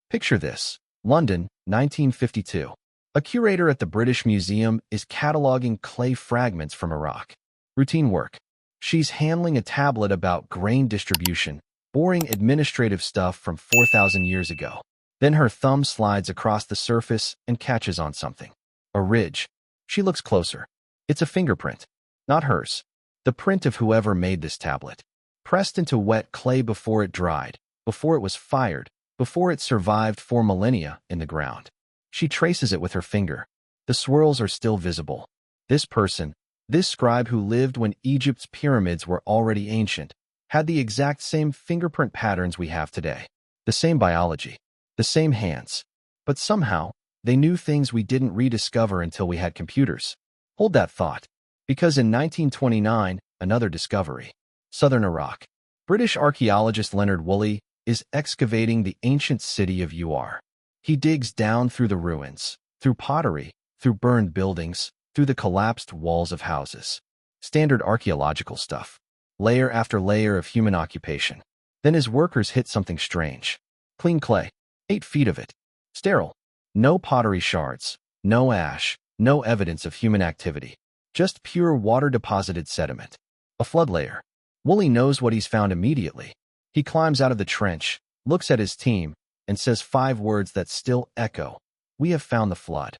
Picture this. London, 1952. A curator at the British Museum is cataloging clay fragments from Iraq. Routine work. She's handling a tablet about grain distribution, boring administrative stuff from 4,000 years ago. Then her thumb slides across the surface and catches on something. A ridge. She looks closer. It's a fingerprint. Not hers. The print of whoever made this tablet. Pressed into wet clay before it dried, before it was fired, before it survived 4 millennia in the ground. She traces it with her finger. The swirls are still visible. This person, this scribe who lived when Egypt's pyramids were already ancient, had the exact same fingerprint patterns we have today. The same biology. The same hands. But somehow, they knew things we didn't rediscover until we had computers. Hold that thought. Because in 1929, another discovery. Southern Iraq. British archaeologist Leonard Woolley is excavating the ancient city of Uruk. He digs down through the ruins, through pottery, through burned buildings, through the collapsed walls of houses. Standard archaeological stuff. Layer after layer of human occupation. Then his workers hit something strange. Clean clay. 8 feet of it. Sterile. No pottery shards. No ash. No evidence of human activity. Just pure water-deposited sediment. A flood layer. Woolley knows what he's found immediately. He climbs out of the trench, looks at his team, and says 5 words that still echo. We have found the flood.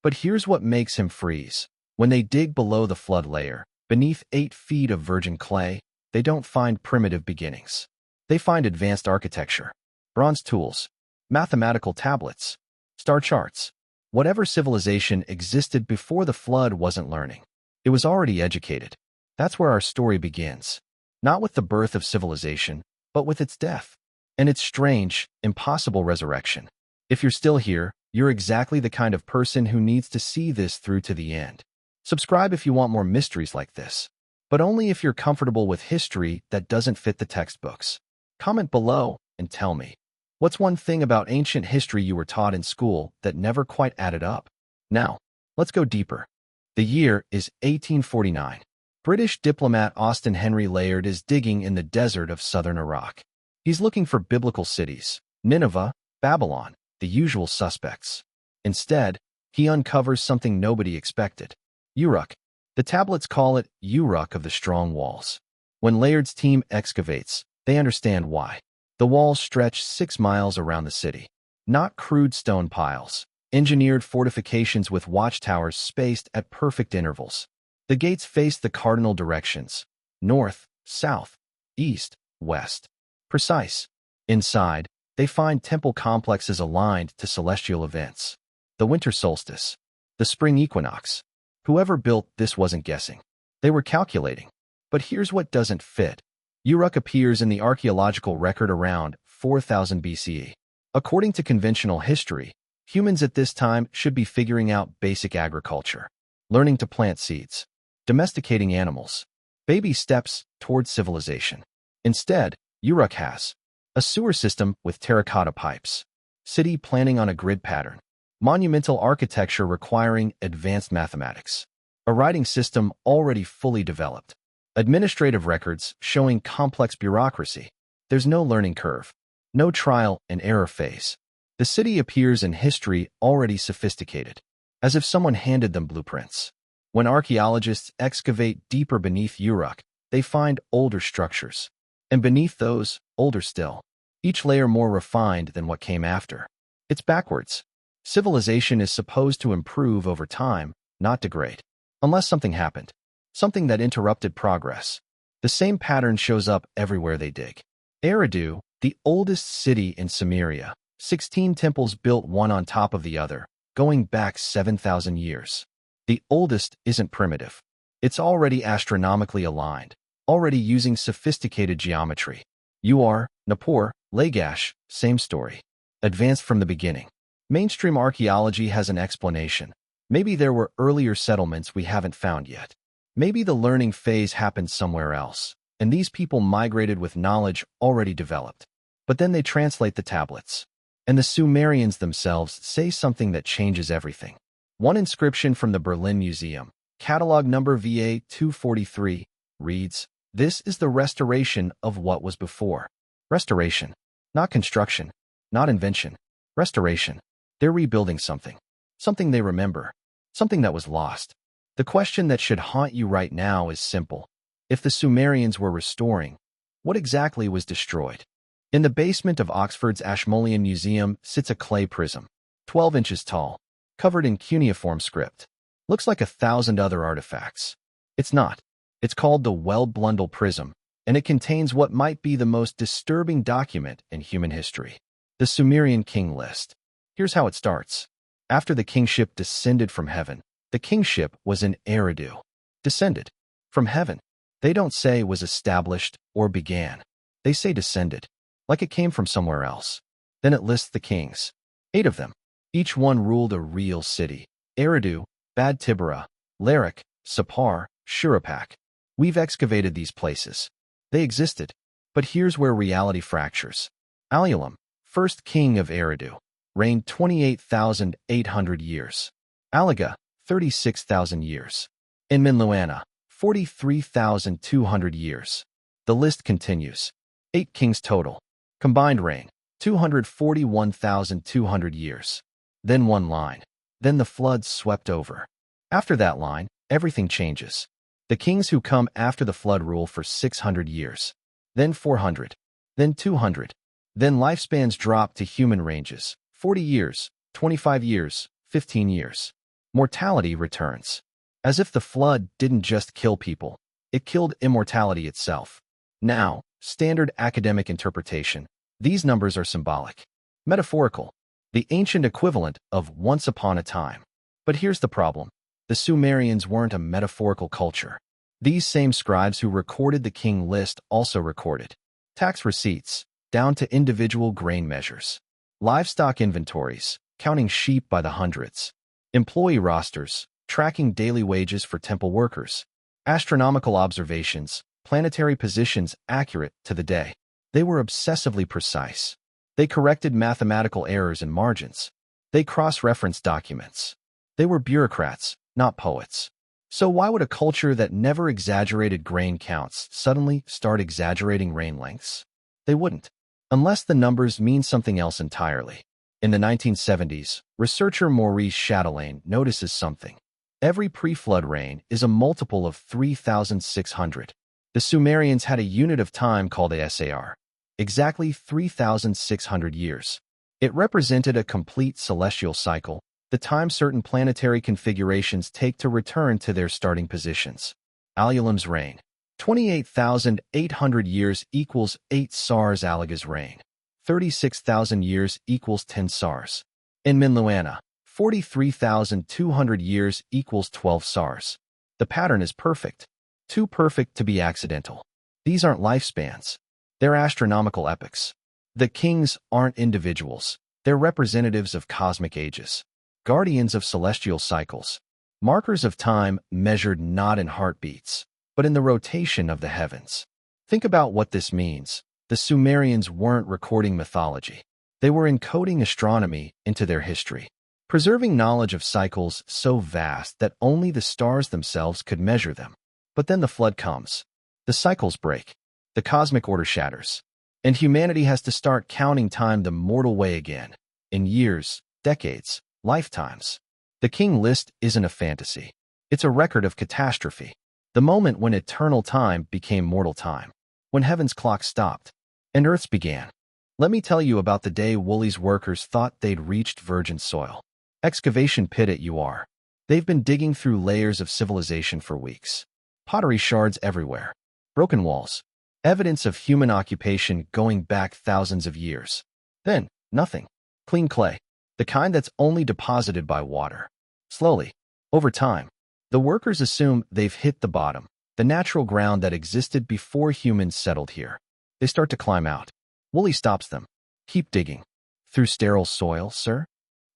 But here's what makes him freeze. When they dig below the flood layer, beneath 8 feet of virgin clay, they don't find primitive beginnings. They find advanced architecture, bronze tools, mathematical tablets, star charts. Whatever civilization existed before the flood wasn't learning. It was already educated. That's where our story begins. Not with the birth of civilization, but with its death. And its strange, impossible resurrection. If you're still here, you're exactly the kind of person who needs to see this through to the end. Subscribe if you want more mysteries like this. But only if you're comfortable with history that doesn't fit the textbooks. Comment below and tell me, what's one thing about ancient history you were taught in school that never quite added up? Now, let's go deeper. The year is 1849. British diplomat Austen Henry Layard is digging in the desert of southern Iraq. He's looking for biblical cities, Nineveh, Babylon, the usual suspects. Instead, he uncovers something nobody expected. Uruk. The tablets call it Uruk of the strong walls. When Layard's team excavates, they understand why. The walls stretch 6 miles around the city. Not crude stone piles. Engineered fortifications with watchtowers spaced at perfect intervals. The gates face the cardinal directions: north, south, east, west. Precise. Inside, they find temple complexes aligned to celestial events. The winter solstice. The spring equinox. Whoever built this wasn't guessing. They were calculating. But here's what doesn't fit. Uruk appears in the archaeological record around 4000 BCE. According to conventional history, humans at this time should be figuring out basic agriculture, learning to plant seeds, domesticating animals, baby steps towards civilization. Instead, Uruk has a sewer system with terracotta pipes, city planning on a grid pattern, monumental architecture requiring advanced mathematics, a writing system already fully developed, administrative records showing complex bureaucracy. There's no learning curve, no trial and error phase. The city appears in history already sophisticated, as if someone handed them blueprints. When archaeologists excavate deeper beneath Uruk, they find older structures. And beneath those, older still. Each layer more refined than what came after. It's backwards. Civilization is supposed to improve over time, not degrade. Unless something happened. Something that interrupted progress. The same pattern shows up everywhere they dig. Eridu, the oldest city in Sumeria. 16 temples built one on top of the other, going back 7,000 years. The oldest isn't primitive. It's already astronomically aligned, already using sophisticated geometry. Nippur, Lagash, same story. Advanced from the beginning. Mainstream archaeology has an explanation. Maybe there were earlier settlements we haven't found yet. Maybe the learning phase happened somewhere else, and these people migrated with knowledge already developed. But then they translate the tablets. And the Sumerians themselves say something that changes everything. One inscription from the Berlin Museum, catalog number VA 243, reads, "This is the restoration of what was before." Restoration. Not construction. Not invention. Restoration. They're rebuilding something. Something they remember. Something that was lost. The question that should haunt you right now is simple. If the Sumerians were restoring, what exactly was destroyed? In the basement of Oxford's Ashmolean Museum sits a clay prism, 12 inches tall, covered in cuneiform script. Looks like 1,000 other artifacts. It's not. It's called the Well-Blundell Prism, and it contains what might be the most disturbing document in human history. The Sumerian King List. Here's how it starts. After the kingship descended from heaven, the kingship was in Eridu. Descended. From heaven. They don't say was established or began. They say descended, like it came from somewhere else. Then it lists the kings. 8 of them. Each one ruled a real city. Eridu, Bad Tibera, Uruk, Sippar, Shuruppak. We've excavated these places. They existed. But here's where reality fractures. Alulim, first king of Eridu, reigned 28,800 years. Aliga, 36,000 years. Enminluana, 43,200 years. The list continues. 8 kings total. Combined reign, 241,200 years. Then one line. Then the floods swept over. After that line, everything changes. The kings who come after the flood rule for 600 years. Then 400. Then 200. Then lifespans drop to human ranges. 40 years, 25 years, 15 years. Mortality returns. As if the flood didn't just kill people, it killed immortality itself. Now, standard academic interpretation, these numbers are symbolic. Metaphorical. The ancient equivalent of once upon a time. But here's the problem. The Sumerians weren't a metaphorical culture. These same scribes who recorded the king list also recorded tax receipts, down to individual grain measures, livestock inventories, counting sheep by the hundreds, employee rosters, tracking daily wages for temple workers, astronomical observations, planetary positions accurate to the day. They were obsessively precise. They corrected mathematical errors and margins. They cross-referenced documents. They were bureaucrats, not poets. So why would a culture that never exaggerated grain counts suddenly start exaggerating reign lengths? They wouldn't, unless the numbers mean something else entirely. In the 1970s, researcher Maurice Chatelain notices something. Every pre-flood reign is a multiple of 3,600. The Sumerians had a unit of time called a sar, exactly 3,600 years. It represented a complete celestial cycle, the time certain planetary configurations take to return to their starting positions. Alulim's reign. 28,800 years equals 8 sars. Aliga's reign. 36,000 years equals 10 sars. Enminluana. 43,200 years equals 12 sars. The pattern is perfect. Too perfect to be accidental. These aren't lifespans. They're astronomical epochs. The kings aren't individuals. They're representatives of cosmic ages. Guardians of celestial cycles. Markers of time measured not in heartbeats, but in the rotation of the heavens. Think about what this means. The Sumerians weren't recording mythology. They were encoding astronomy into their history, preserving knowledge of cycles so vast that only the stars themselves could measure them. But then the flood comes. The cycles break. The cosmic order shatters. And humanity has to start counting time the mortal way again, in years, decades, lifetimes. The king list isn't a fantasy. It's a record of catastrophe. The moment when eternal time became mortal time. When heaven's clock stopped and Earth's began. Let me tell you about the day Woolley's workers thought they'd reached virgin soil. Excavation pit at UR. They've been digging through layers of civilization for weeks. Pottery shards everywhere. Broken walls. Evidence of human occupation going back thousands of years. Then, nothing. Clean clay. The kind that's only deposited by water. Slowly, over time, the workers assume they've hit the bottom, the natural ground that existed before humans settled here. They start to climb out. Woolley stops them. Keep digging. Through sterile soil, sir?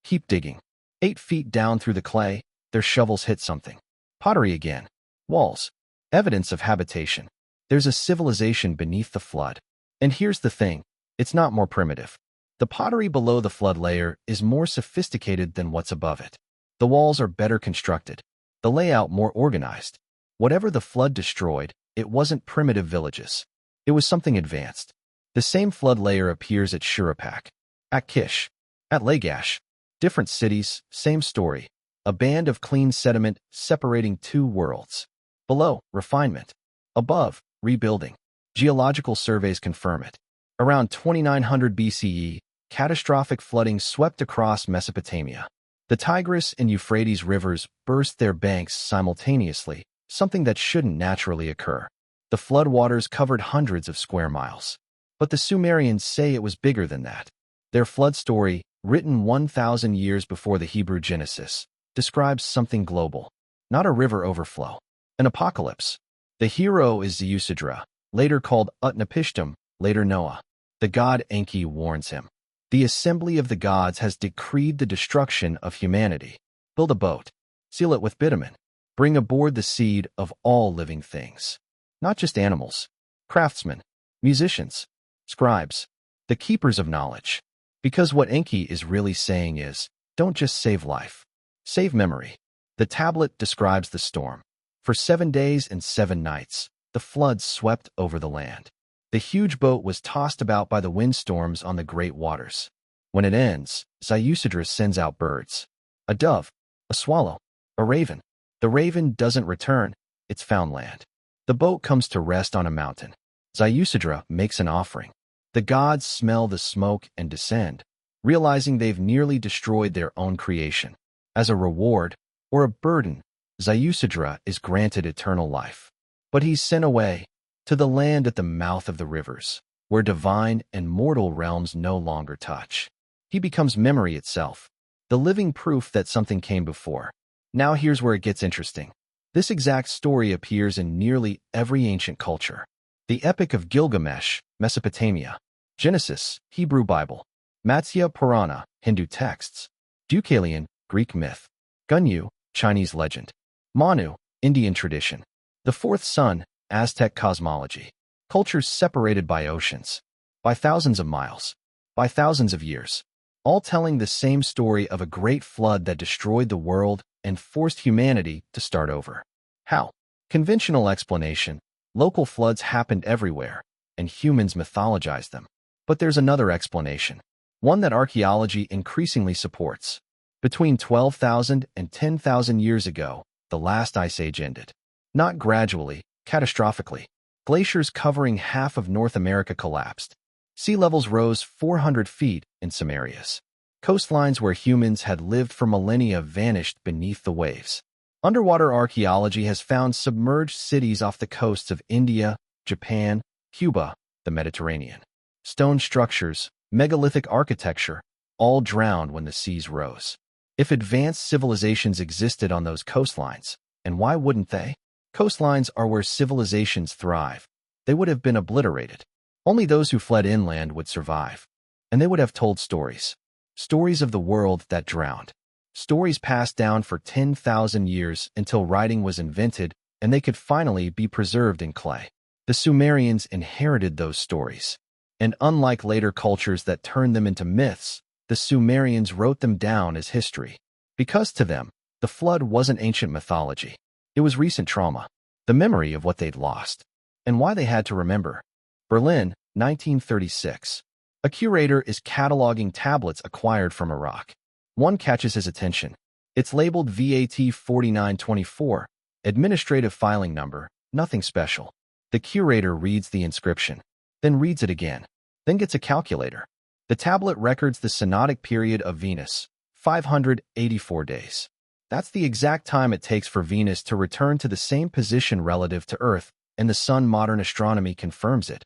Keep digging. 8 feet down through the clay, their shovels hit something. Pottery again. Walls. Evidence of habitation. There's a civilization beneath the flood. And here's the thing. It's not more primitive. The pottery below the flood layer is more sophisticated than what's above it. The walls are better constructed. The layout more organized. Whatever the flood destroyed, it wasn't primitive villages. It was something advanced. The same flood layer appears at Shuruppak, at Kish, At Lagash, different cities, same story. A band of clean sediment separating two worlds. Below, refinement. Above, rebuilding. Geological surveys confirm it. Around 2900 BCE, catastrophic flooding swept across Mesopotamia. The Tigris and Euphrates rivers burst their banks simultaneously, something that shouldn't naturally occur. The floodwaters covered hundreds of square miles. But the Sumerians say it was bigger than that. Their flood story, written 1,000 years before the Hebrew Genesis, describes something global, not a river overflow. An apocalypse. The hero is Ziusudra, later called Utnapishtim, later Noah. The god Enki warns him. The assembly of the gods has decreed the destruction of humanity. Build a boat. Seal it with bitumen. Bring aboard the seed of all living things. Not just animals. Craftsmen. Musicians. Scribes. The keepers of knowledge. Because what Enki is really saying is, don't just save life. Save memory. The tablet describes the storm. For 7 days and 7 nights, the floods swept over the land. The huge boat was tossed about by the windstorms on the great waters. When it ends, Ziusudra sends out birds. A dove, a swallow, a raven. The raven doesn't return, it's found land. The boat comes to rest on a mountain. Ziusudra makes an offering. The gods smell the smoke and descend, realizing they've nearly destroyed their own creation. As a reward, or a burden, Ziusudra is granted eternal life. But he's sent away, to the land at the mouth of the rivers, where divine and mortal realms no longer touch. He becomes memory itself, the living proof that something came before. Now here's where it gets interesting. This exact story appears in nearly every ancient culture. The Epic of Gilgamesh, Mesopotamia. Genesis, Hebrew Bible. Matsya Purana, Hindu texts. Deucalion, Greek myth. Gunyu, Chinese legend. Manu, Indian tradition. The fourth sun, Aztec cosmology. Cultures separated by oceans. By thousands of miles. By thousands of years. All telling the same story of a great flood that destroyed the world and forced humanity to start over. How? Conventional explanation. Local floods happened everywhere, and humans mythologized them. But there's another explanation. One that archaeology increasingly supports. Between 12,000 and 10,000 years ago, the last ice age ended. Not gradually, catastrophically. Glaciers covering half of North America collapsed. Sea levels rose 400 feet in some areas. Coastlines where humans had lived for millennia vanished beneath the waves. Underwater archaeology has found submerged cities off the coasts of India, Japan, Cuba, the Mediterranean. Stone structures, megalithic architecture, all drowned when the seas rose. If advanced civilizations existed on those coastlines, and why wouldn't they? Coastlines are where civilizations thrive. They would have been obliterated. Only those who fled inland would survive. And they would have told stories. Stories of the world that drowned. Stories passed down for 10,000 years until writing was invented and they could finally be preserved in clay. The Sumerians inherited those stories. And unlike later cultures that turned them into myths, the Sumerians wrote them down as history. Because to them, the flood wasn't ancient mythology. It was recent trauma, the memory of what they'd lost, and why they had to remember. Berlin, 1936. A curator is cataloging tablets acquired from Uruk. One catches his attention. It's labeled VAT 4924, administrative filing number, nothing special. The curator reads the inscription, then reads it again, then gets a calculator. The tablet records the synodic period of Venus, 584 days. That's the exact time it takes for Venus to return to the same position relative to Earth, and the Sun modern astronomy confirms it.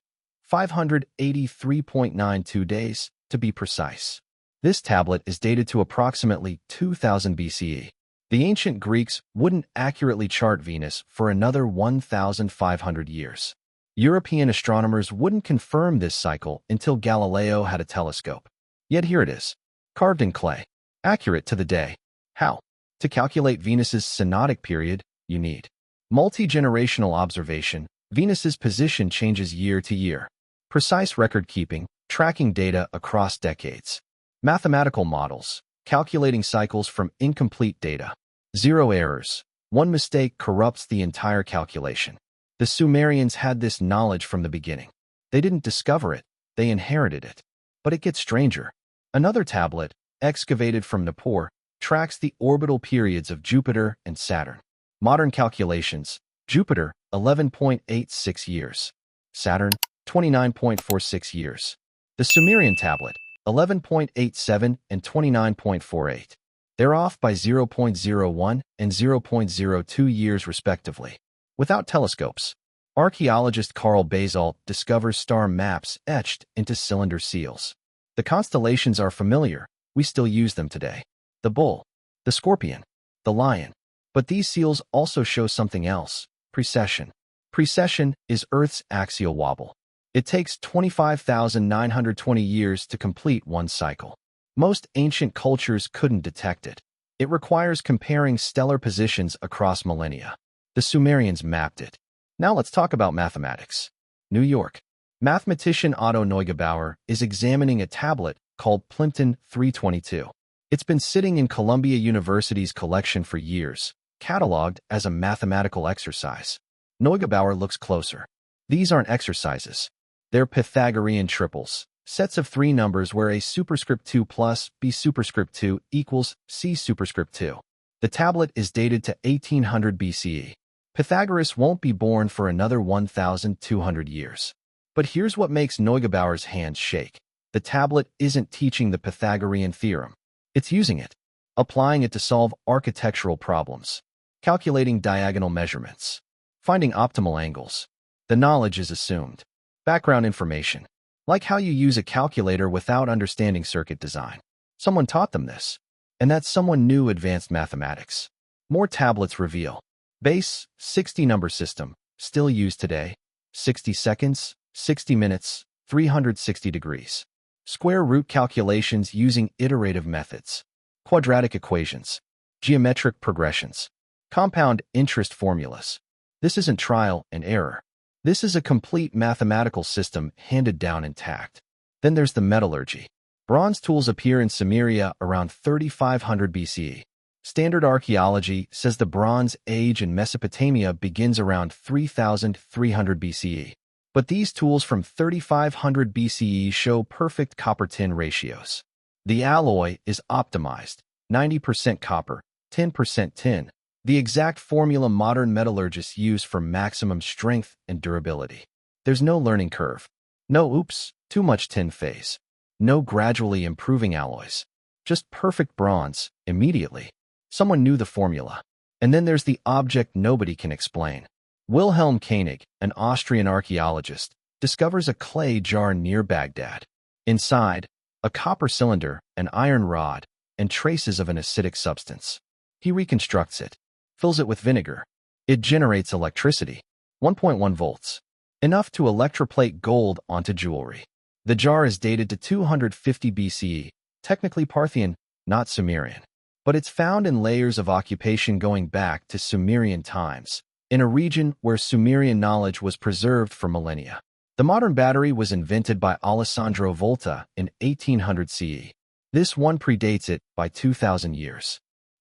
583.92 days, to be precise. This tablet is dated to approximately 2000 BCE. The ancient Greeks wouldn't accurately chart Venus for another 1,500 years. European astronomers wouldn't confirm this cycle until Galileo had a telescope. Yet here it is, carved in clay, accurate to the day. How? To calculate Venus's synodic period, you need multi-generational observation. Venus's position changes year to year. Precise record-keeping, tracking data across decades. Mathematical models, calculating cycles from incomplete data. Zero errors. One mistake corrupts the entire calculation. The Sumerians had this knowledge from the beginning. They didn't discover it, they inherited it. But it gets stranger. Another tablet, excavated from Nippur, tracks the orbital periods of Jupiter and Saturn. Modern calculations: Jupiter, 11.86 years. Saturn, 29.46 years. The Sumerian tablet, 11.87 and 29.48. They're off by 0.01 and 0.02 years respectively. Without telescopes, archaeologist Carl Basalt discovers star maps etched into cylinder seals. The constellations are familiar, we still use them today. The bull, the scorpion, the lion. But these seals also show something else: precession. Precession is Earth's axial wobble. It takes 25,920 years to complete one cycle. Most ancient cultures couldn't detect it. It requires comparing stellar positions across millennia. The Sumerians mapped it. Now let's talk about mathematics. New York. Mathematician Otto Neugebauer is examining a tablet called Plimpton 322. It's been sitting in Columbia University's collection for years, cataloged as a mathematical exercise. Neugebauer looks closer. These aren't exercises. They're Pythagorean triples, sets of three numbers where a superscript 2 plus b superscript 2 equals c superscript 2. The tablet is dated to 1800 BCE. Pythagoras won't be born for another 1,200 years. But here's what makes Neugebauer's hands shake. The tablet isn't teaching the Pythagorean theorem. It's using it, applying it to solve architectural problems, calculating diagonal measurements, finding optimal angles. The knowledge is assumed. Background information, like how you use a calculator without understanding circuit design. Someone taught them this, and that someone knew advanced mathematics. More tablets reveal. Base, 60 number system, still used today. 60 seconds, 60 minutes, 360 degrees. Square root calculations using iterative methods. Quadratic equations. Geometric progressions. Compound interest formulas. This isn't trial and error. This is a complete mathematical system handed down intact. Then there's the metallurgy. Bronze tools appear in Sumeria around 3500 BCE. Standard archaeology says the Bronze Age in Mesopotamia begins around 3300 BCE. But these tools from 3500 BCE show perfect copper-tin ratios. The alloy is optimized, 90% copper, 10% tin, the exact formula modern metallurgists use for maximum strength and durability. There's no learning curve. No oops, too much tin phase. No gradually improving alloys. Just perfect bronze, immediately. Someone knew the formula. And then there's the object nobody can explain. Wilhelm Koenig, an Austrian archaeologist, discovers a clay jar near Baghdad. Inside, a copper cylinder, an iron rod, and traces of an acidic substance. He reconstructs it, fills it with vinegar. It generates electricity, 1.1 volts, enough to electroplate gold onto jewelry. The jar is dated to 250 BCE, technically Parthian, not Sumerian. But it's found in layers of occupation going back to Sumerian times, in a region where Sumerian knowledge was preserved for millennia. The modern battery was invented by Alessandro Volta in 1800 CE. This one predates it by 2,000 years.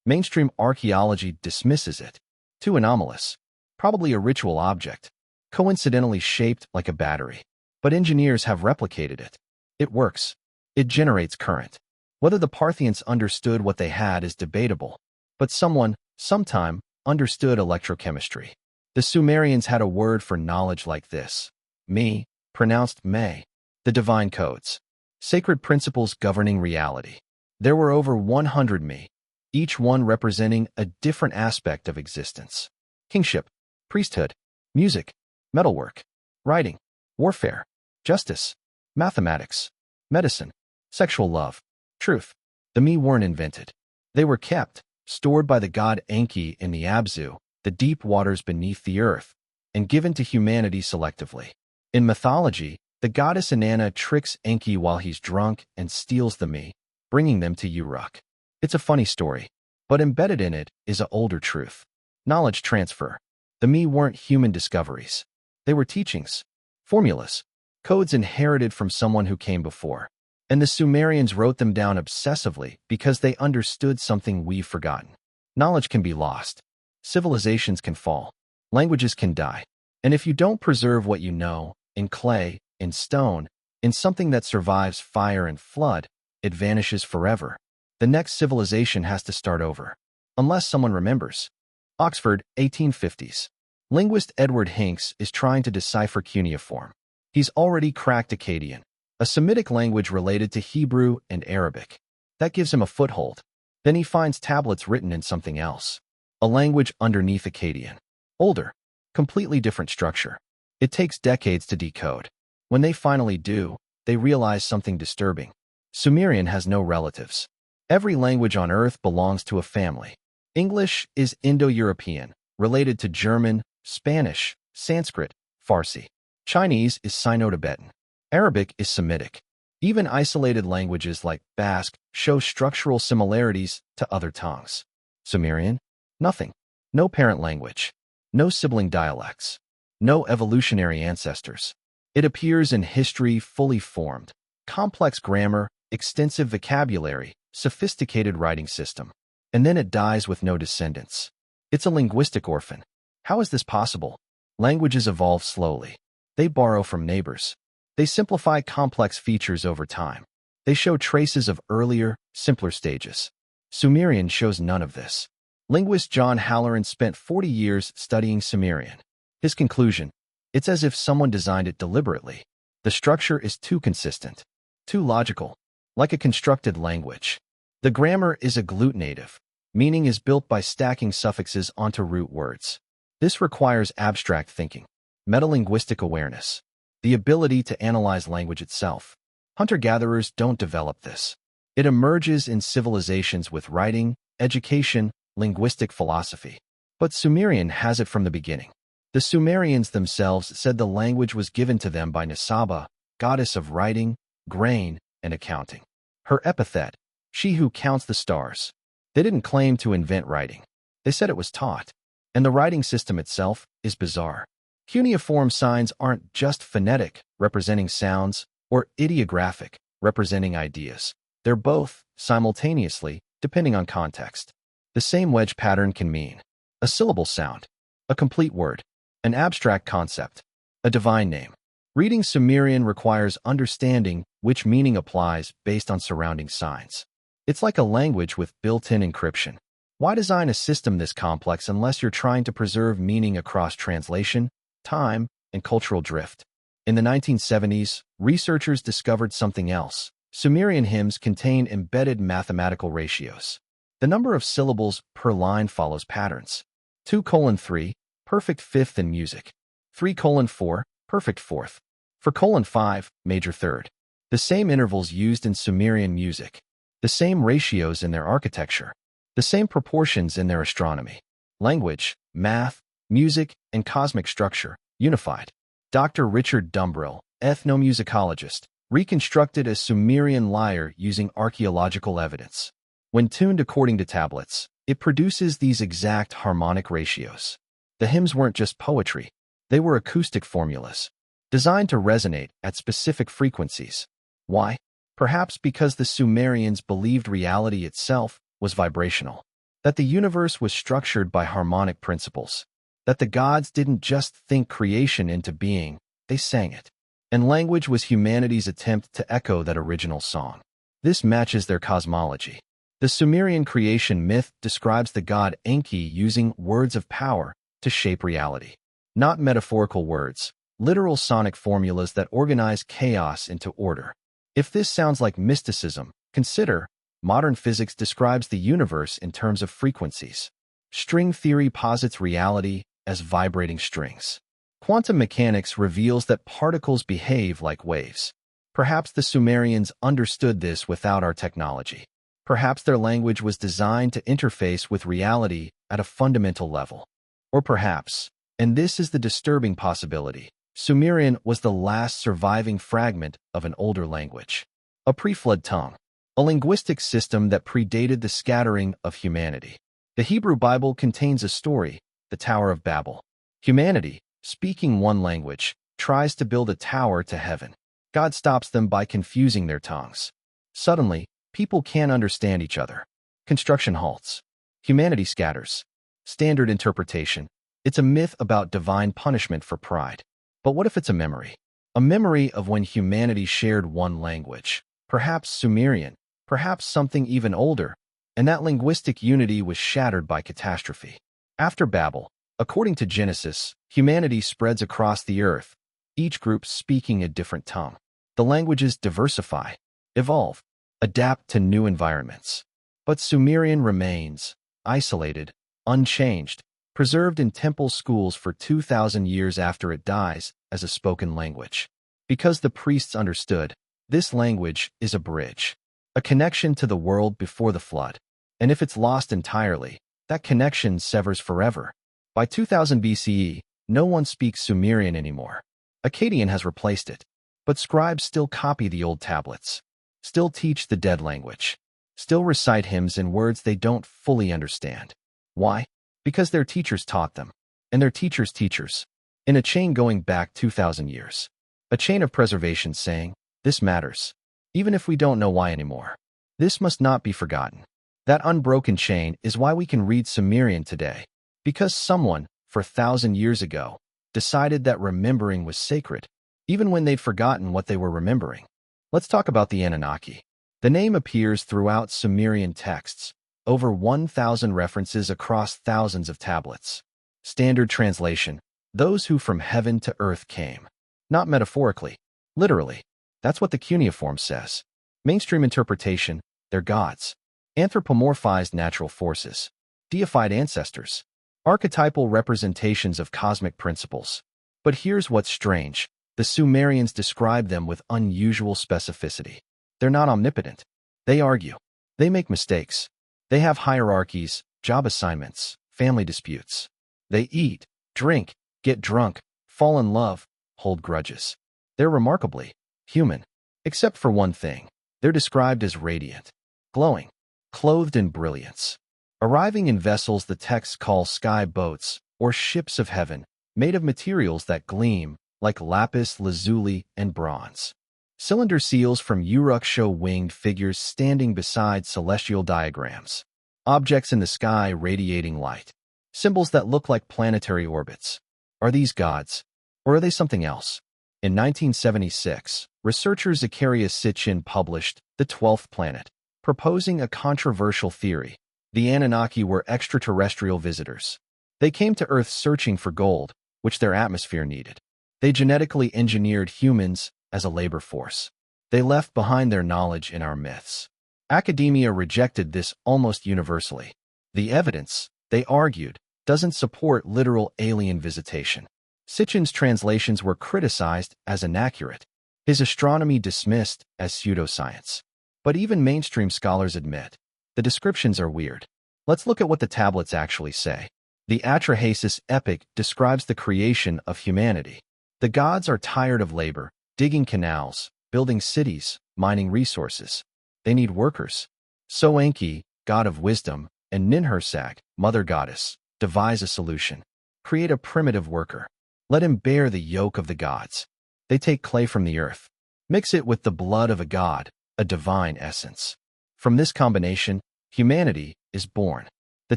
Mainstream archaeology dismisses it. Too anomalous. Probably a ritual object, coincidentally shaped like a battery. But engineers have replicated it. It works. It generates current. Whether the Parthians understood what they had is debatable, but someone, sometime, understood electrochemistry. The Sumerians had a word for knowledge like this. Me, pronounced me. The divine codes. Sacred principles governing reality. There were over 100 me, each one representing a different aspect of existence. Kingship, priesthood, music, metalwork, writing, warfare, justice, mathematics, medicine, sexual love, truth. The me weren't invented. They were kept, stored by the god Enki in the Abzu, the deep waters beneath the earth, and given to humanity selectively. In mythology, the goddess Inanna tricks Enki while he's drunk and steals the me, bringing them to Uruk. It's a funny story, but embedded in it is an older truth. Knowledge transfer. The me weren't human discoveries. They were teachings, formulas, codes inherited from someone who came before. And the Sumerians wrote them down obsessively because they understood something we've forgotten. Knowledge can be lost. Civilizations can fall. Languages can die. And if you don't preserve what you know, in clay, in stone, in something that survives fire and flood, it vanishes forever. The next civilization has to start over. Unless someone remembers. Oxford, 1850s. Linguist Edward Hinks is trying to decipher cuneiform. He's already cracked Akkadian, a Semitic language related to Hebrew and Arabic. That gives him a foothold. Then he finds tablets written in something else. A language underneath Akkadian. Older. Completely different structure. It takes decades to decode. When they finally do, they realize something disturbing. Sumerian has no relatives. Every language on Earth belongs to a family. English is Indo-European, related to German, Spanish, Sanskrit, Farsi. Chinese is Sino-Tibetan. Arabic is Semitic. Even isolated languages like Basque show structural similarities to other tongues. Sumerian? Nothing. No parent language. No sibling dialects. No evolutionary ancestors. It appears in history fully formed. Complex grammar, extensive vocabulary, sophisticated writing system. And then it dies with no descendants. It's a linguistic orphan. How is this possible? Languages evolve slowly. They borrow from neighbors. They simplify complex features over time. They show traces of earlier, simpler stages. Sumerian shows none of this. Linguist John Halloran spent 40 years studying Sumerian. His conclusion: it's as if someone designed it deliberately. The structure is too consistent, too logical, like a constructed language. The grammar is agglutinative. Meaning is built by stacking suffixes onto root words. This requires abstract thinking, metalinguistic awareness, the ability to analyze language itself. Hunter-gatherers don't develop this. It emerges in civilizations with writing, education, linguistic philosophy. But Sumerian has it from the beginning. The Sumerians themselves said the language was given to them by Nisaba, goddess of writing, grain, and accounting. Her epithet, she who counts the stars. They didn't claim to invent writing. They said it was taught. And the writing system itself is bizarre. Cuneiform signs aren't just phonetic, representing sounds, or ideographic, representing ideas. They're both, simultaneously, depending on context. The same wedge pattern can mean a syllable sound, a complete word, an abstract concept, a divine name. Reading Sumerian requires understanding which meaning applies based on surrounding signs. It's like a language with built-in encryption. Why design a system this complex unless you're trying to preserve meaning across translation, time, and cultural drift? In the 1970s, researchers discovered something else. Sumerian hymns contain embedded mathematical ratios. The number of syllables per line follows patterns. 2:3, perfect fifth in music. 3:4, perfect fourth. 4:5, major third. The same intervals used in Sumerian music. The same ratios in their architecture. The same proportions in their astronomy. Language, math, music, and cosmic structure, unified. Dr. Richard Dumbrill, ethnomusicologist, reconstructed a Sumerian lyre using archaeological evidence. When tuned according to tablets, it produces these exact harmonic ratios. The hymns weren't just poetry. They were acoustic formulas, designed to resonate at specific frequencies. Why? Perhaps because the Sumerians believed reality itself was vibrational, that the universe was structured by harmonic principles, that the gods didn't just think creation into being, they sang it. And language was humanity's attempt to echo that original song. This matches their cosmology. The Sumerian creation myth describes the god Enki using words of power to shape reality. Not metaphorical words, literal sonic formulas that organize chaos into order. If this sounds like mysticism, consider modern physics describes the universe in terms of frequencies. String theory posits reality as vibrating strings. Quantum mechanics reveals that particles behave like waves. Perhaps the Sumerians understood this without our technology. Perhaps their language was designed to interface with reality at a fundamental level. Or perhaps, and this is the disturbing possibility, Sumerian was the last surviving fragment of an older language. A pre-flood tongue. A linguistic system that predated the scattering of humanity. The Hebrew Bible contains a story, the Tower of Babel. Humanity, speaking one language, tries to build a tower to heaven. God stops them by confusing their tongues. Suddenly, people can't understand each other. Construction halts. Humanity scatters. Standard interpretation. It's a myth about divine punishment for pride. But what if it's a memory? A memory of when humanity shared one language, perhaps Sumerian, perhaps something even older, and that linguistic unity was shattered by catastrophe. After Babel, according to Genesis, humanity spreads across the earth, each group speaking a different tongue. The languages diversify, evolve, adapt to new environments. But Sumerian remains, isolated, unchanged, preserved in temple schools for 2,000 years after it dies as a spoken language. Because the priests understood, this language is a bridge, a connection to the world before the flood. And if it's lost entirely, that connection severs forever. By 2000 BCE, no one speaks Sumerian anymore. Akkadian has replaced it. But scribes still copy the old tablets, still teach the dead language, still recite hymns in words they don't fully understand. Why? Because their teachers taught them, and their teachers' teachers, in a chain going back 2,000 years. A chain of preservation saying, this matters, even if we don't know why anymore. This must not be forgotten. That unbroken chain is why we can read Sumerian today, because someone, 4,000 years ago, decided that remembering was sacred, even when they'd forgotten what they were remembering. Let's talk about the Anunnaki. The name appears throughout Sumerian texts, over 1,000 references across thousands of tablets. Standard translation, those who from heaven to earth came. Not metaphorically, literally. That's what the cuneiform says. Mainstream interpretation, they're gods. Anthropomorphized natural forces. Deified ancestors. Archetypal representations of cosmic principles. But here's what's strange. The Sumerians describe them with unusual specificity. They're not omnipotent. They argue. They make mistakes. They have hierarchies, job assignments, family disputes. They eat, drink, get drunk, fall in love, hold grudges. They're remarkably human, except for one thing. They're described as radiant, glowing, clothed in brilliance, arriving in vessels the texts call sky boats or ships of heaven, made of materials that gleam, like lapis lazuli and bronze. Cylinder seals from Uruk show winged figures standing beside celestial diagrams. Objects in the sky radiating light. Symbols that look like planetary orbits. Are these gods? Or are they something else? In 1976, researcher Zecharia Sitchin published The 12th Planet, proposing a controversial theory. The Anunnaki were extraterrestrial visitors. They came to Earth searching for gold, which their atmosphere needed. They genetically engineered humans as a labor force. They left behind their knowledge in our myths. Academia rejected this almost universally. The evidence, they argued, doesn't support literal alien visitation. Sitchin's translations were criticized as inaccurate. His astronomy dismissed as pseudoscience. But even mainstream scholars admit, the descriptions are weird. Let's look at what the tablets actually say. The Atrahasis epic describes the creation of humanity. The gods are tired of labor, digging canals, building cities, mining resources. They need workers. So Enki, god of wisdom, and Ninhursag, mother goddess, devise a solution. Create a primitive worker. Let him bear the yoke of the gods. They take clay from the earth. Mix it with the blood of a god, a divine essence. From this combination, humanity is born. The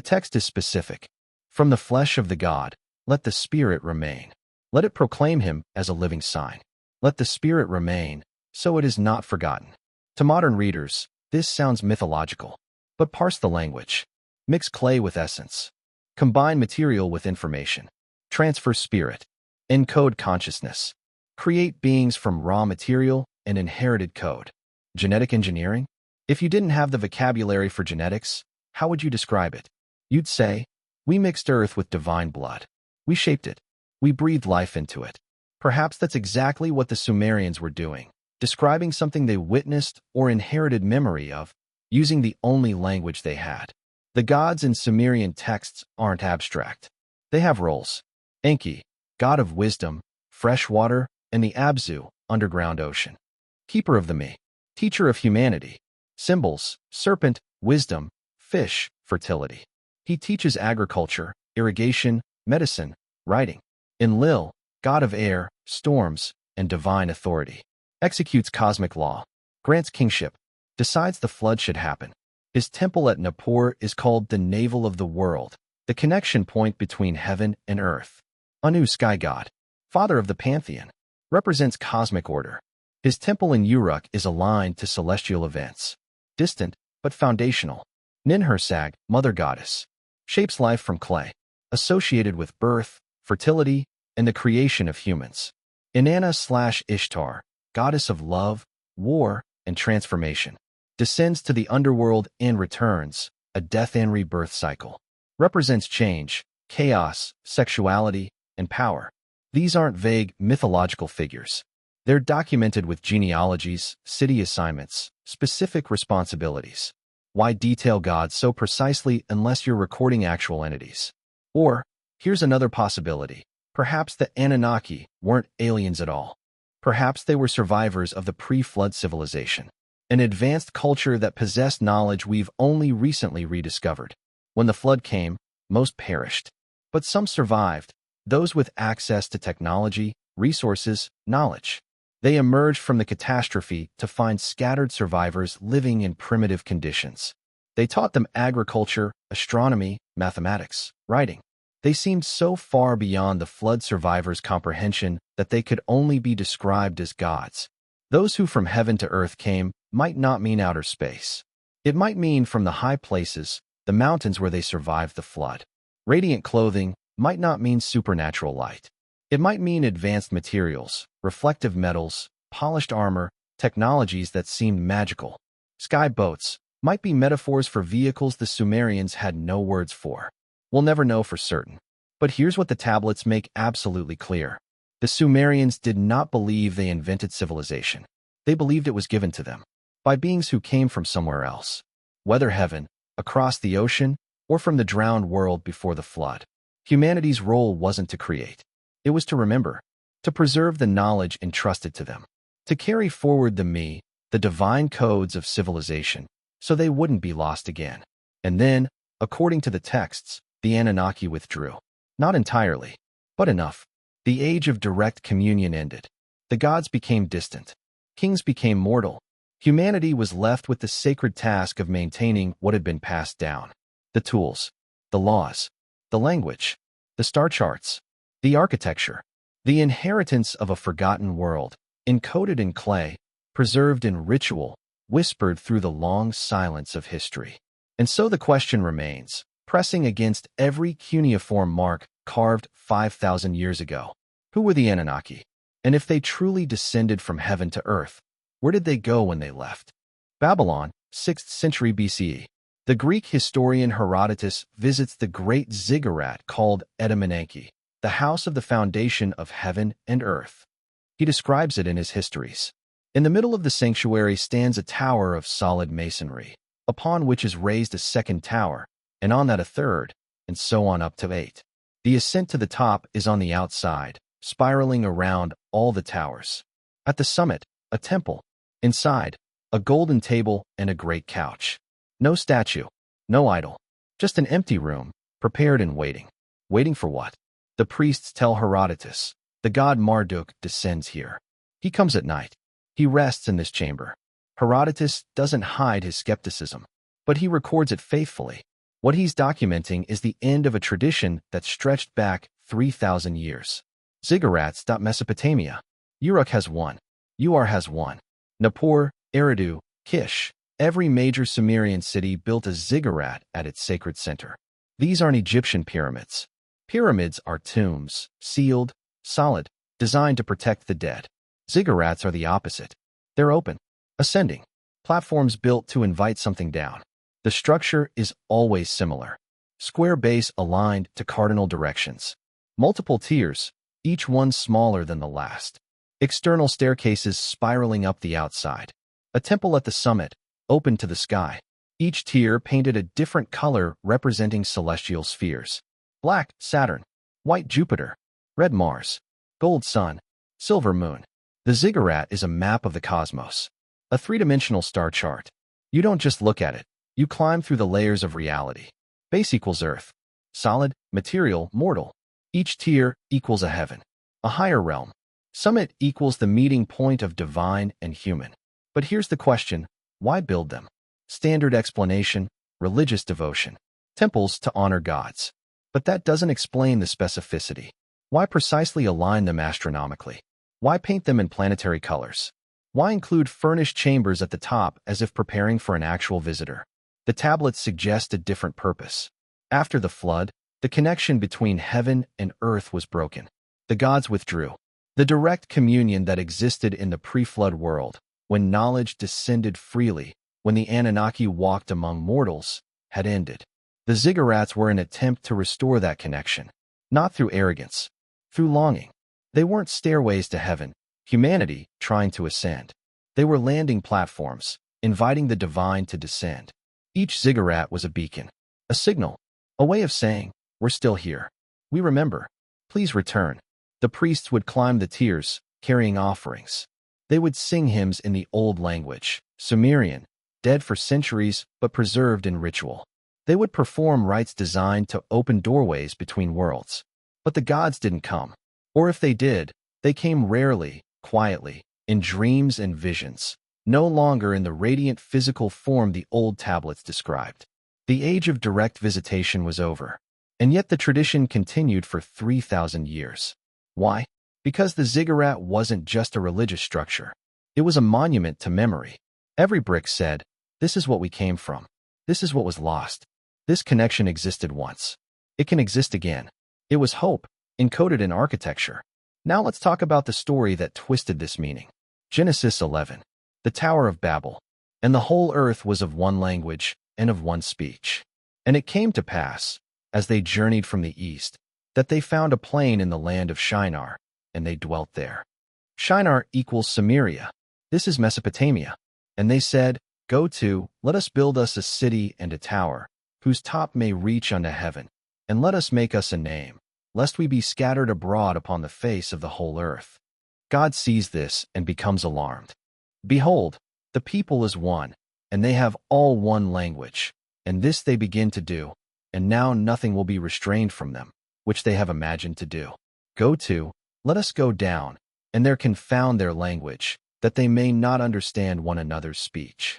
text is specific. From the flesh of the god, let the spirit remain. Let it proclaim him as a living sign. Let the spirit remain, so it is not forgotten. To modern readers, this sounds mythological. But parse the language. Mix clay with essence. Combine material with information. Transfer spirit. Encode consciousness. Create beings from raw material and inherited code. Genetic engineering? If you didn't have the vocabulary for genetics, how would you describe it? You'd say, we mixed earth with divine blood. We shaped it. We breathed life into it. Perhaps that's exactly what the Sumerians were doing, describing something they witnessed or inherited memory of, using the only language they had. The gods in Sumerian texts aren't abstract. They have roles. Enki, god of wisdom, fresh water, and the Abzu, underground ocean. Keeper of the Me, teacher of humanity. Symbols, serpent, wisdom, fish, fertility. He teaches agriculture, irrigation, medicine, writing. Enlil, god of air, storms, and divine authority. Executes cosmic law, grants kingship, decides the flood should happen. His temple at Nippur is called the navel of the world, the connection point between heaven and earth. Anu, sky god, father of the pantheon, represents cosmic order. His temple in Uruk is aligned to celestial events. distant, but foundational. Ninhursag, mother goddess, shapes life from clay, associated with birth, fertility, and the creation of humans. Inanna/Ishtar, goddess of love, war, and transformation, descends to the underworld and returns, a death and rebirth cycle. Represents change, chaos, sexuality, and power. These aren't vague mythological figures. They're documented with genealogies, city assignments, specific responsibilities. Why detail gods so precisely unless you're recording actual entities? Or, here's another possibility. Perhaps the Anunnaki weren't aliens at all. Perhaps they were survivors of the pre-flood civilization, an advanced culture that possessed knowledge we've only recently rediscovered. When the flood came, most perished. But some survived, those with access to technology, resources, knowledge. They emerged from the catastrophe to find scattered survivors living in primitive conditions. They taught them agriculture, astronomy, mathematics, writing. They seemed so far beyond the flood survivors' comprehension that they could only be described as gods. Those who from heaven to earth came might not mean outer space. It might mean from the high places, the mountains where they survived the flood. Radiant clothing might not mean supernatural light. It might mean advanced materials, reflective metals, polished armor, technologies that seemed magical. Sky boats might be metaphors for vehicles the Sumerians had no words for. We'll never know for certain. But here's what the tablets make absolutely clear. The Sumerians did not believe they invented civilization. They believed it was given to them by beings who came from somewhere else, whether heaven, across the ocean, or from the drowned world before the flood. Humanity's role wasn't to create. It was to remember, to preserve the knowledge entrusted to them, to carry forward the divine codes of civilization, so they wouldn't be lost again. And then, according to the texts, the Anunnaki withdrew. Not entirely, but enough. The age of direct communion ended. The gods became distant. Kings became mortal. Humanity was left with the sacred task of maintaining what had been passed down. The tools, the laws, the language, the star charts, the architecture, the inheritance of a forgotten world, encoded in clay, preserved in ritual, whispered through the long silence of history. And so the question remains, pressing against every cuneiform mark carved 5,000 years ago. Who were the Anunnaki? And if they truly descended from heaven to earth, where did they go when they left? Babylon, 6th century BCE. The Greek historian Herodotus visits the great ziggurat called Enki, the house of the foundation of heaven and earth. He describes it in his histories. In the middle of the sanctuary stands a tower of solid masonry, upon which is raised a second tower, and on that a third, and so on up to 8. The ascent to the top is on the outside, spiraling around all the towers. At the summit, a temple. Inside, a golden table and a great couch. No statue, no idol, just an empty room, prepared and waiting. Waiting for what? The priests tell Herodotus. The god Marduk descends here. He comes at night. He rests in this chamber. Herodotus doesn't hide his skepticism, but he records it faithfully. What he's documenting is the end of a tradition that stretched back 3,000 years. Ziggurats. Mesopotamia. Uruk has one. Ur has one. Nippur, Eridu, Kish. Every major Sumerian city built a ziggurat at its sacred center. These aren't Egyptian pyramids. Pyramids are tombs, sealed, solid, designed to protect the dead. Ziggurats are the opposite. They're open, ascending, platforms built to invite something down. The structure is always similar. Square base aligned to cardinal directions. Multiple tiers, each one smaller than the last. External staircases spiraling up the outside. A temple at the summit, open to the sky. Each tier painted a different color representing celestial spheres. Black, Saturn. White, Jupiter. Red, Mars. Gold, Sun. Silver, Moon. The ziggurat is a map of the cosmos. A three-dimensional star chart. You don't just look at it. You climb through the layers of reality. Base equals Earth. Solid, material, mortal. Each tier equals a heaven. A higher realm. Summit equals the meeting point of divine and human. But here's the question, why build them? Standard explanation, religious devotion. Temples to honor gods. But that doesn't explain the specificity. Why precisely align them astronomically? Why paint them in planetary colors? Why include furnished chambers at the top as if preparing for an actual visitor? The tablets suggest a different purpose. After the flood, the connection between heaven and earth was broken. The gods withdrew. The direct communion that existed in the pre-flood world, when knowledge descended freely, when the Anunnaki walked among mortals, had ended. The ziggurats were an attempt to restore that connection, not through arrogance, through longing. They weren't stairways to heaven, humanity trying to ascend. They were landing platforms, inviting the divine to descend. Each ziggurat was a beacon, a signal, a way of saying, "We're still here. We remember. Please return." The priests would climb the tiers, carrying offerings. They would sing hymns in the old language, Sumerian, dead for centuries but preserved in ritual. They would perform rites designed to open doorways between worlds. But the gods didn't come. Or if they did, they came rarely, quietly, in dreams and visions, no longer in the radiant physical form the old tablets described. The age of direct visitation was over, and yet the tradition continued for 3,000 years. Why? Because the ziggurat wasn't just a religious structure. It was a monument to memory. Every brick said, "This is what we came from. This is what was lost. This connection existed once. It can exist again." It was hope, encoded in architecture. Now let's talk about the story that twisted this meaning. Genesis 11. The Tower of Babel. And the whole earth was of one language and of one speech. And it came to pass, as they journeyed from the east, that they found a plain in the land of Shinar, and they dwelt there. Shinar equals Samaria. This is Mesopotamia. And they said, "Go to, let us build us a city and a tower, whose top may reach unto heaven, and let us make us a name, lest we be scattered abroad upon the face of the whole earth." God sees this and becomes alarmed. Behold, the people is one, and they have all one language, and this they begin to do, and now nothing will be restrained from them, which they have imagined to do. Go to, let us go down, and there confound their language, that they may not understand one another's speech.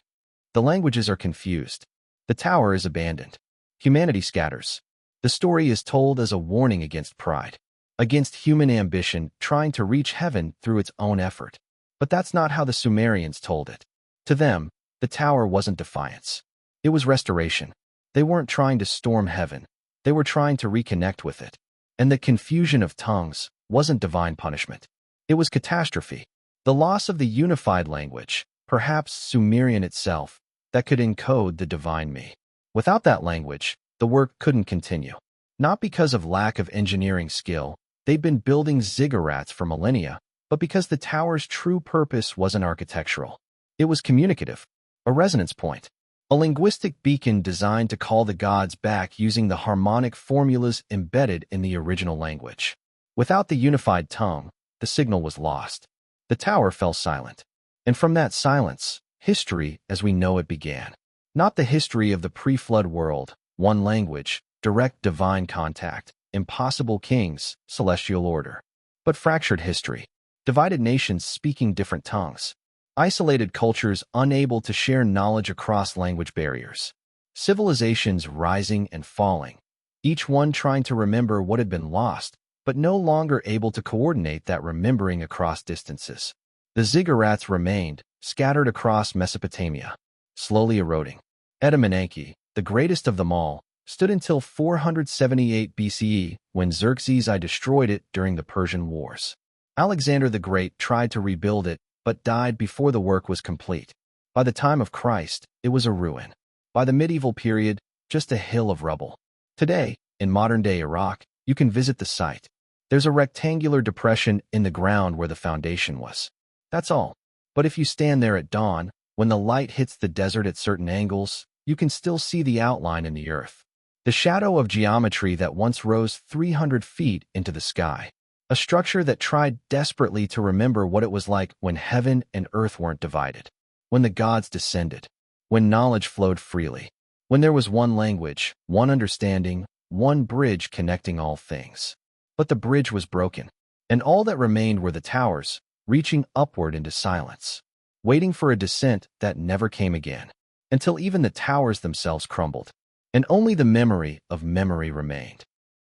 The languages are confused. The tower is abandoned. Humanity scatters. The story is told as a warning against pride, against human ambition trying to reach heaven through its own effort. But that's not how the Sumerians told it. To them, the tower wasn't defiance. It was restoration. They weren't trying to storm heaven. They were trying to reconnect with it. And the confusion of tongues wasn't divine punishment. It was catastrophe. The loss of the unified language, perhaps Sumerian itself, that could encode the divine me. Without that language, the work couldn't continue. Not because of lack of engineering skill, they'd been building ziggurats for millennia, but because the tower's true purpose wasn't architectural. It was communicative, a resonance point, a linguistic beacon designed to call the gods back using the harmonic formulas embedded in the original language. Without the unified tongue, the signal was lost. The tower fell silent. And from that silence, history as we know it began. Not the history of the pre-flood world, one language, direct divine contact, impossible kings, celestial order, but fractured history, divided nations speaking different tongues, isolated cultures unable to share knowledge across language barriers, civilizations rising and falling, each one trying to remember what had been lost, but no longer able to coordinate that remembering across distances. The ziggurats remained, scattered across Mesopotamia, slowly eroding. Edom and Enki, the greatest of them all, stood until 478 BCE when Xerxes I destroyed it during the Persian Wars. Alexander the Great tried to rebuild it, but died before the work was complete. By the time of Christ, it was a ruin. By the medieval period, just a hill of rubble. Today, in modern-day Iraq, you can visit the site. There's a rectangular depression in the ground where the foundation was. That's all. But if you stand there at dawn, when the light hits the desert at certain angles, you can still see the outline in the earth. The shadow of geometry that once rose 300 feet into the sky. A structure that tried desperately to remember what it was like when heaven and earth weren't divided. When the gods descended. When knowledge flowed freely. When there was one language, one understanding, one bridge connecting all things. But the bridge was broken, and all that remained were the towers, reaching upward into silence, waiting for a descent that never came again, until even the towers themselves crumbled, and only the memory of memory remained.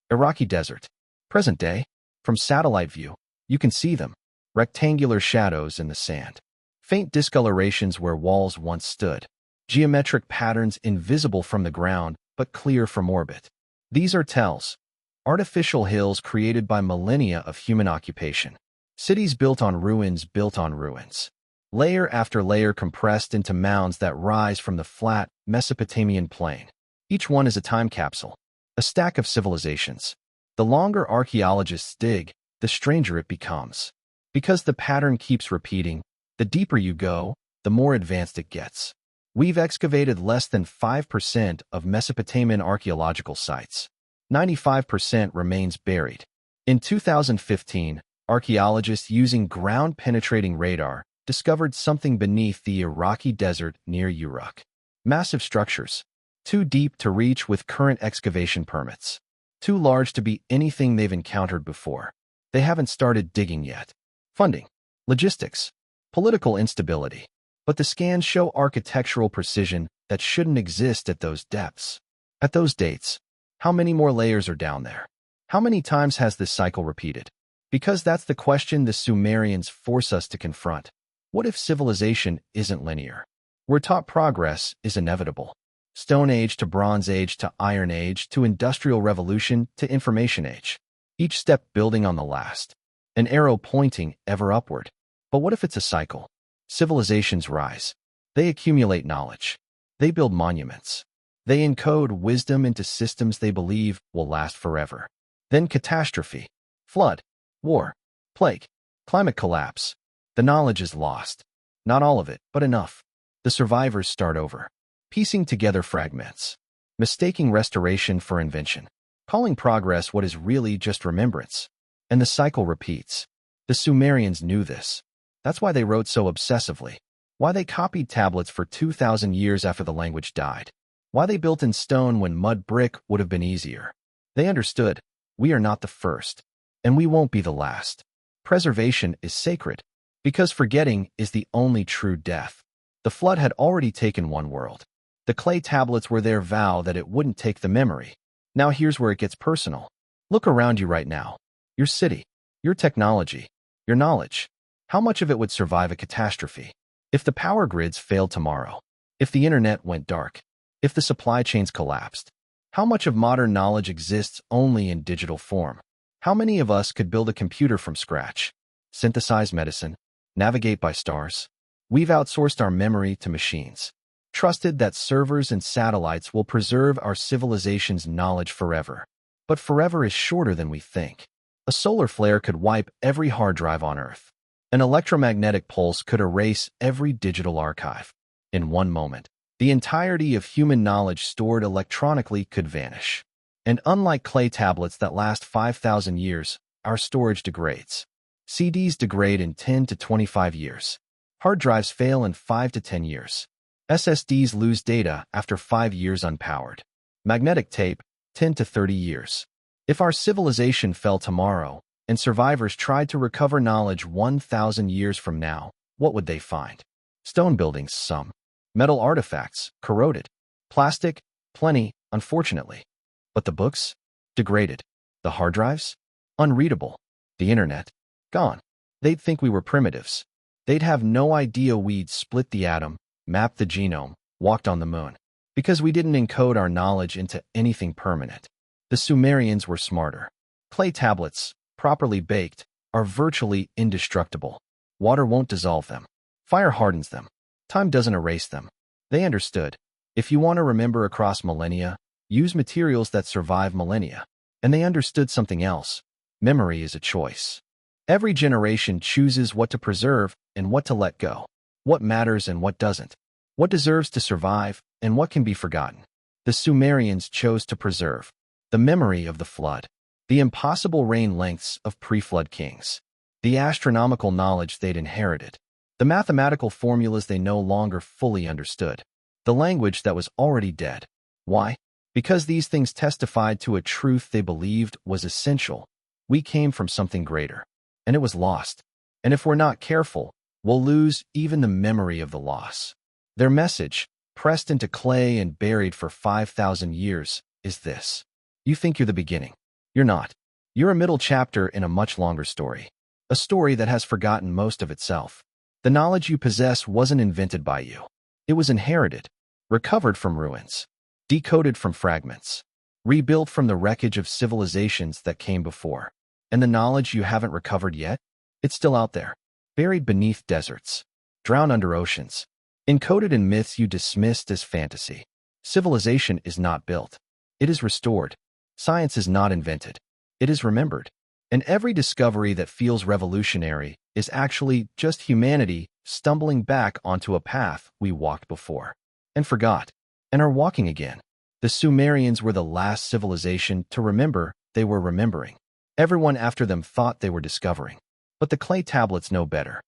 Iraqi desert. Present day. From satellite view, you can see them, rectangular shadows in the sand. faint discolorations where walls once stood, geometric patterns invisible from the ground but clear from orbit. These are tells, artificial hills created by millennia of human occupation. Cities built on ruins, layer after layer compressed into mounds that rise from the flat Mesopotamian plain. Each one is a time capsule, a stack of civilizations. The longer archaeologists dig, the stranger it becomes. Because the pattern keeps repeating, the deeper you go, the more advanced it gets. We've excavated less than 5% of Mesopotamian archaeological sites. 95% remains buried. In 2015, archaeologists using ground-penetrating radar discovered something beneath the Iraqi desert near Uruk. Massive structures, too deep to reach with current excavation permits, too large to be anything they've encountered before. They haven't started digging yet. Funding, logistics, political instability. But the scans show architectural precision that shouldn't exist at those depths. At those dates, how many more layers are down there? How many times has this cycle repeated? Because that's the question the Sumerians force us to confront. What if civilization isn't linear? We're taught progress is inevitable. Stone Age to Bronze Age to Iron Age to Industrial Revolution to Information Age. Each step building on the last. An arrow pointing ever upward. But what if it's a cycle? Civilizations rise. They accumulate knowledge. They build monuments. They encode wisdom into systems they believe will last forever. Then catastrophe. Flood. War. Plague. Climate collapse. The knowledge is lost. Not all of it, but enough. The survivors start over. Piecing together fragments. Mistaking restoration for invention. Calling progress what is really just remembrance. And the cycle repeats. The Sumerians knew this. That's why they wrote so obsessively. Why they copied tablets for 2,000 years after the language died. Why they built in stone when mud brick would have been easier. They understood, we are not the first, and we won't be the last. Preservation is sacred, because forgetting is the only true death. The flood had already taken one world. The clay tablets were their vow that it wouldn't take the memory. Now here's where it gets personal. Look around you right now. Your city, your technology, your knowledge. How much of it would survive a catastrophe? If the power grids failed tomorrow, if the internet went dark, if the supply chains collapsed, how much of modern knowledge exists only in digital form? How many of us could build a computer from scratch, synthesize medicine, navigate by stars? We've outsourced our memory to machines, trusted that servers and satellites will preserve our civilization's knowledge forever. But forever is shorter than we think. A solar flare could wipe every hard drive on Earth. An electromagnetic pulse could erase every digital archive. In one moment, the entirety of human knowledge stored electronically could vanish. And unlike clay tablets that last 5,000 years, our storage degrades. CDs degrade in 10 to 25 years. Hard drives fail in 5 to 10 years. SSDs lose data after 5 years unpowered. Magnetic tape, 10 to 30 years. If our civilization fell tomorrow, and survivors tried to recover knowledge 1,000 years from now, what would they find? Stone buildings, some. Metal artifacts, corroded. Plastic, plenty, unfortunately. But the books? Degraded. The hard drives? Unreadable. The internet? Gone. They'd think we were primitives. They'd have no idea we'd split the atom, mapped the genome, walked on the moon. Because we didn't encode our knowledge into anything permanent. The Sumerians were smarter. Clay tablets, properly baked, are virtually indestructible. Water won't dissolve them. Fire hardens them. Time doesn't erase them. They understood. If you want to remember across millennia, use materials that survive millennia. And they understood something else. Memory is a choice. Every generation chooses what to preserve and what to let go. What matters and what doesn't. What deserves to survive and what can be forgotten. The Sumerians chose to preserve the memory of the flood. The impossible reign lengths of pre-flood kings. The astronomical knowledge they'd inherited. The mathematical formulas they no longer fully understood. The language that was already dead. Why? Because these things testified to a truth they believed was essential. We came from something greater. And it was lost. And if we're not careful, we'll lose even the memory of the loss. Their message, pressed into clay and buried for 5,000 years, is this. You think you're the beginning. You're not. You're a middle chapter in a much longer story. A story that has forgotten most of itself. The knowledge you possess wasn't invented by you. It was inherited, recovered from ruins, decoded from fragments, rebuilt from the wreckage of civilizations that came before. And the knowledge you haven't recovered yet? It's still out there, buried beneath deserts, drowned under oceans, encoded in myths you dismissed as fantasy. Civilization is not built. It is restored. Science is not invented. It is remembered. And every discovery that feels revolutionary is actually just humanity stumbling back onto a path we walked before and forgot and are walking again. The Sumerians were the last civilization to remember they were remembering. Everyone after them thought they were discovering. But the clay tablets know better.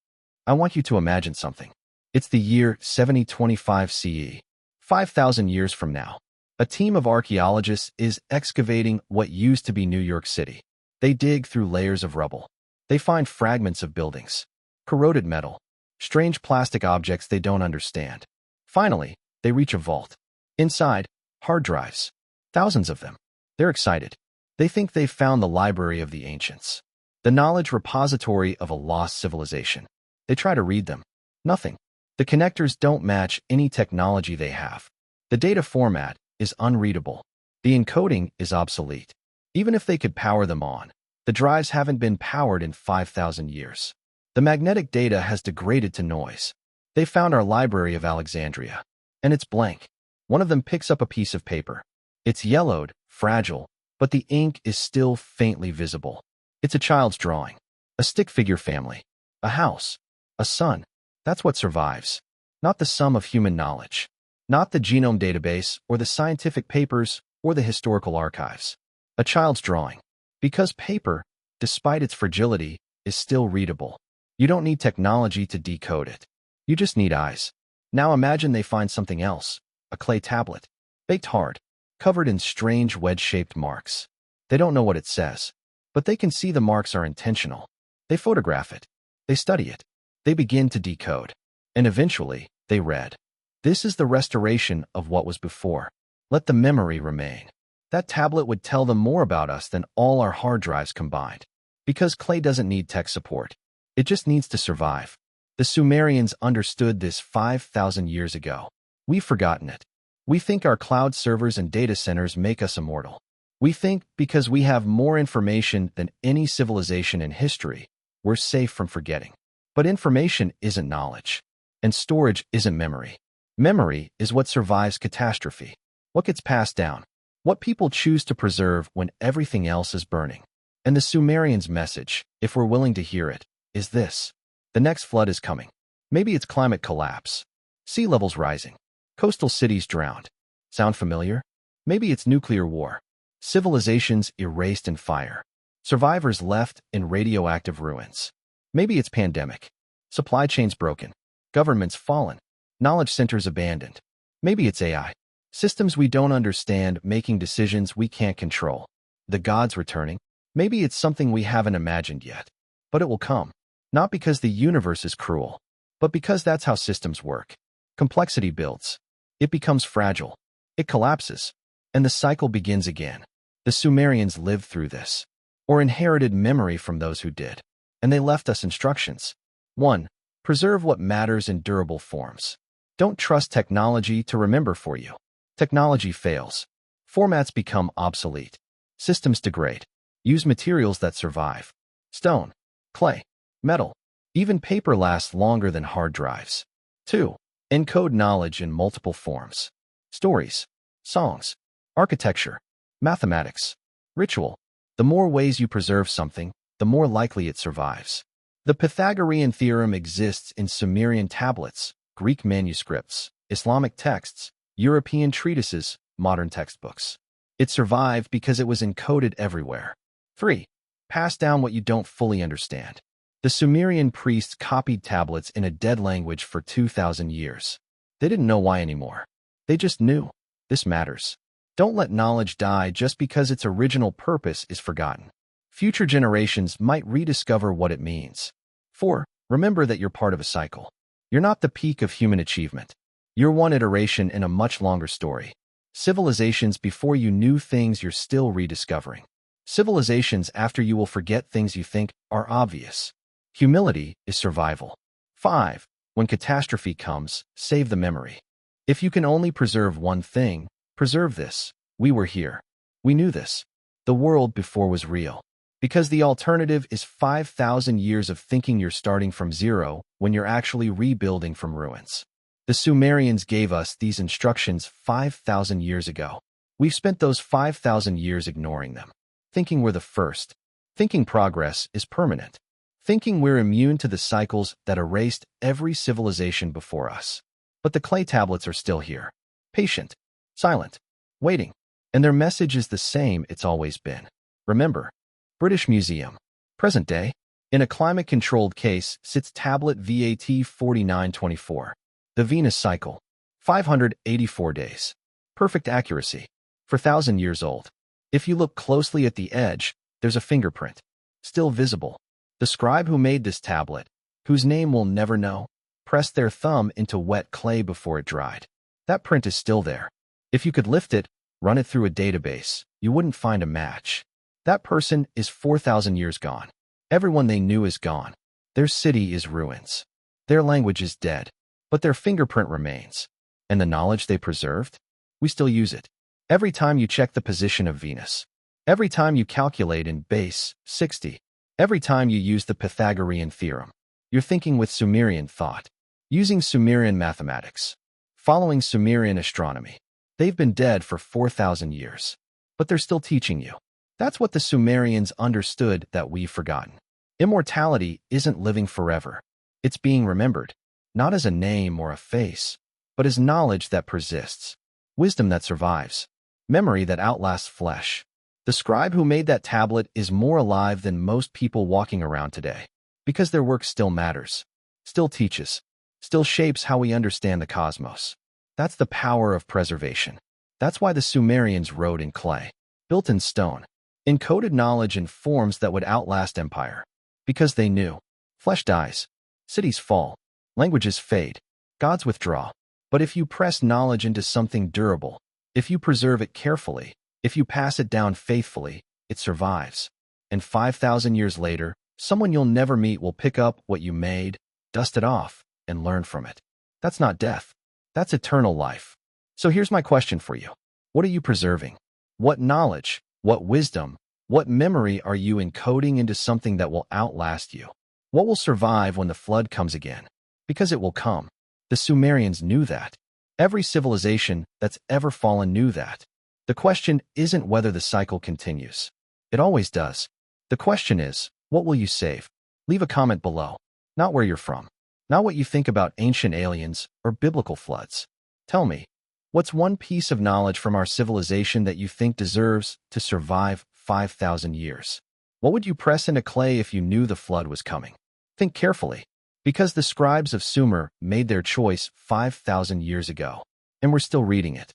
I want you to imagine something. It's the year 7025 CE. 5,000 years from now, a team of archaeologists is excavating what used to be New York City. They dig through layers of rubble. They find fragments of buildings, corroded metal, strange plastic objects they don't understand. Finally, they reach a vault. Inside, hard drives. Thousands of them. They're excited. They think they've found the library of the ancients, the knowledge repository of a lost civilization. They try to read them. Nothing. The connectors don't match any technology they have. The data format is unreadable. The encoding is obsolete. Even if they could power them on, the drives haven't been powered in 5,000 years. The magnetic data has degraded to noise. They found our Library of Alexandria, and it's blank. One of them picks up a piece of paper. It's yellowed, fragile, but the ink is still faintly visible. It's a child's drawing, a stick figure family, a house, a sun. That's what survives. Not the sum of human knowledge. Not the genome database or the scientific papers or the historical archives. A child's drawing. Because paper, despite its fragility, is still readable. You don't need technology to decode it. You just need eyes. Now imagine they find something else. A clay tablet. Baked hard. Covered in strange wedge-shaped marks. They don't know what it says. But they can see the marks are intentional. They photograph it. They study it. They begin to decode. And eventually, they read. This is the restoration of what was before. Let the memory remain. That tablet would tell them more about us than all our hard drives combined. Because clay doesn't need tech support. It just needs to survive. The Sumerians understood this 5,000 years ago. We've forgotten it. We think our cloud servers and data centers make us immortal. We think because we have more information than any civilization in history, we're safe from forgetting. But information isn't knowledge. And storage isn't memory. Memory is what survives catastrophe. What gets passed down. What people choose to preserve when everything else is burning. And the Sumerians' message, if we're willing to hear it, is this. The next flood is coming. Maybe it's climate collapse. Sea levels rising. Coastal cities drowned. Sound familiar? Maybe it's nuclear war. Civilizations erased in fire. Survivors left in radioactive ruins. Maybe it's pandemic. Supply chains broken. Governments fallen. Knowledge centers abandoned. Maybe it's AI. Systems we don't understand making decisions we can't control. The gods returning. Maybe it's something we haven't imagined yet. But it will come. Not because the universe is cruel, but because that's how systems work. Complexity builds. It becomes fragile. It collapses. And the cycle begins again. The Sumerians lived through this. Or inherited memory from those who did. And they left us instructions. 1. Preserve what matters in durable forms. Don't trust technology to remember for you. Technology fails. Formats become obsolete. Systems degrade. Use materials that survive. Stone, clay, metal, even paper lasts longer than hard drives. 2. Encode knowledge in multiple forms. Stories, songs, architecture, mathematics, ritual. The more ways you preserve something, the more likely it survives. The Pythagorean theorem exists in Sumerian tablets, Greek manuscripts, Islamic texts, European treatises, modern textbooks. It survived because it was encoded everywhere. 3. Pass down what you don't fully understand. The Sumerian priests copied tablets in a dead language for 2,000 years. They didn't know why anymore. They just knew. This matters. Don't let knowledge die just because its original purpose is forgotten. Future generations might rediscover what it means. 4. Remember that you're part of a cycle. You're not the peak of human achievement. You're one iteration in a much longer story. Civilizations before you knew things you're still rediscovering. Civilizations after you will forget things you think are obvious. Humility is survival. 5. When catastrophe comes, save the memory. If you can only preserve one thing, preserve this. We were here. We knew this. The world before was real. Because the alternative is 5,000 years of thinking you're starting from zero when you're actually rebuilding from ruins. The Sumerians gave us these instructions 5,000 years ago. We've spent those 5,000 years ignoring them. Thinking we're the first. Thinking progress is permanent. Thinking we're immune to the cycles that erased every civilization before us. But the clay tablets are still here. Patient. Silent. Waiting. And their message is the same it's always been. Remember, British Museum. Present day. In a climate-controlled case sits tablet VAT 4924. The Venus cycle. 584 days. Perfect accuracy. 4,000 years old. If you look closely at the edge, there's a fingerprint. Still visible. The scribe who made this tablet, whose name we'll never know, pressed their thumb into wet clay before it dried. That print is still there. If you could lift it, run it through a database, you wouldn't find a match. That person is 4,000 years gone. Everyone they knew is gone. Their city is ruins. Their language is dead. But their fingerprint remains. And the knowledge they preserved? We still use it. Every time you check the position of Venus. Every time you calculate in base 60. Every time you use the Pythagorean theorem. You're thinking with Sumerian thought. Using Sumerian mathematics. Following Sumerian astronomy. They've been dead for 4,000 years. But they're still teaching you. That's what the Sumerians understood that we've forgotten. Immortality isn't living forever. It's being remembered. Not as a name or a face, but as knowledge that persists. Wisdom that survives. Memory that outlasts flesh. The scribe who made that tablet is more alive than most people walking around today. Because their work still matters. Still teaches. Still shapes how we understand the cosmos. That's the power of preservation. That's why the Sumerians wrote in clay. Built in stone. Encoded knowledge in forms that would outlast empire. Because they knew. Flesh dies. Cities fall. Languages fade. Gods withdraw. But if you press knowledge into something durable, if you preserve it carefully, if you pass it down faithfully, it survives. And 5,000 years later, someone you'll never meet will pick up what you made, dust it off, and learn from it. That's not death. That's eternal life. So here's my question for you. What are you preserving? What knowledge, what wisdom, what memory are you encoding into something that will outlast you? What will survive when the flood comes again? Because it will come. The Sumerians knew that. Every civilization that's ever fallen knew that. The question isn't whether the cycle continues. It always does. The question is, what will you save? Leave a comment below. Not where you're from. Not what you think about ancient aliens or biblical floods. Tell me, what's one piece of knowledge from our civilization that you think deserves to survive 5,000 years? What would you press into clay if you knew the flood was coming? Think carefully. Because the scribes of Sumer made their choice 5,000 years ago, and we're still reading it.